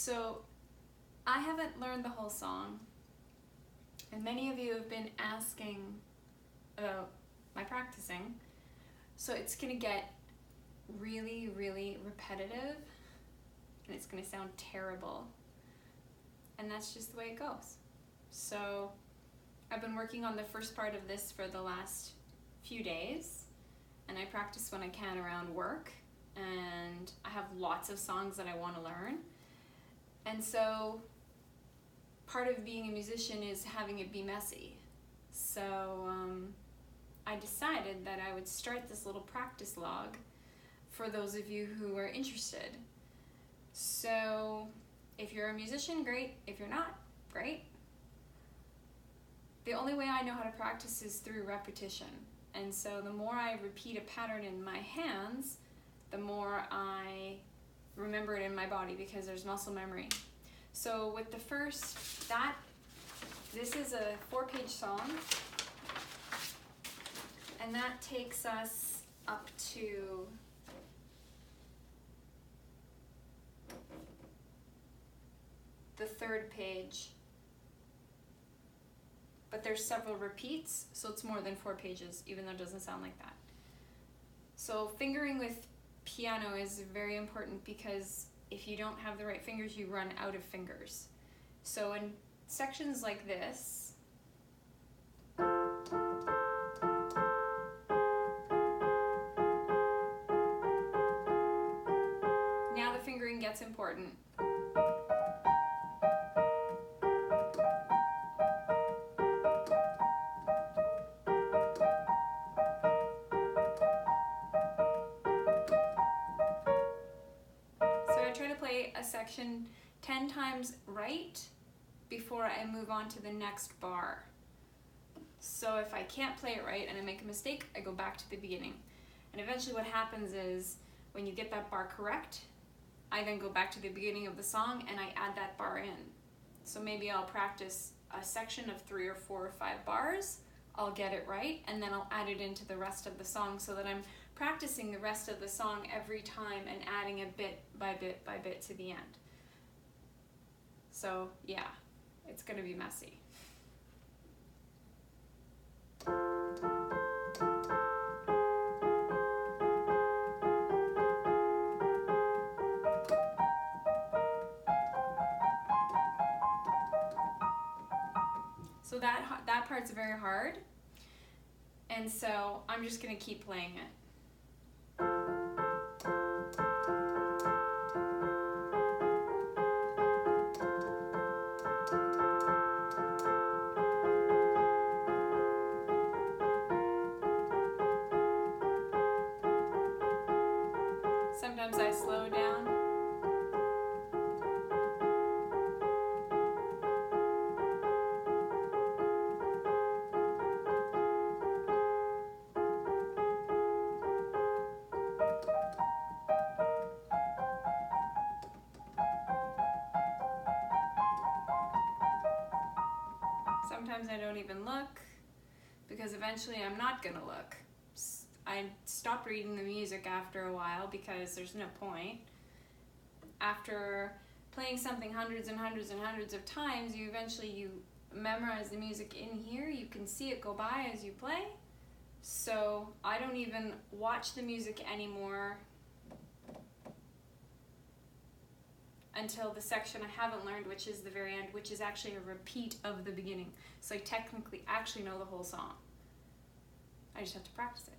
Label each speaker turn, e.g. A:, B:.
A: So I haven't learned the whole song, and many of you have been asking about my practicing. So it's gonna get really, really repetitive, and it's gonna sound terrible. And that's just the way it goes. So I've been working on the first part of this for the last few days, and I practice when I can around work, and I have lots of songs that I want to learn. And so part of being a musician is having it be messy. So I decided that I would start this little practice log for those of you who are interested. So if you're a musician, great. If you're not, great. The only way I know how to practice is through repetition. And so the more I repeat a pattern in my hands, the more I remember it in my body, because there's muscle memory. So with the first, this is a 4-page song, and that takes us up to the 3rd page. But there's several repeats, so it's more than 4 pages, even though it doesn't sound like that. So fingering with piano is very important, because if you don't have the right fingers, you run out of fingers. So in sections like this, now the fingering gets important. A section 10 times right before I move on to the next bar. So if I can't play it right and I make a mistake, I go back to the beginning. And eventually what happens is, when you get that bar correct, I then go back to the beginning of the song and I add that bar in. So maybe I'll practice a section of 3 or 4 or 5 bars, I'll get it right, and then I'll add it into the rest of the song, so that I'm practicing the rest of the song every time and adding it bit by bit by bit to the end. So yeah, it's gonna be messy. So that part's very hard, and so I'm just gonna keep playing it. Sometimes I slow down. Sometimes I don't even look, because eventually I'm not gonna look. I stopped reading the music after a while, because there's no point. After playing something hundreds and hundreds and hundreds of times, you eventually memorize the music in here. You can see it go by as you play. So I don't even watch the music anymore until the section I haven't learned, which is the very end, which is actually a repeat of the beginning. So I technically actually know the whole song. I just have to practice it.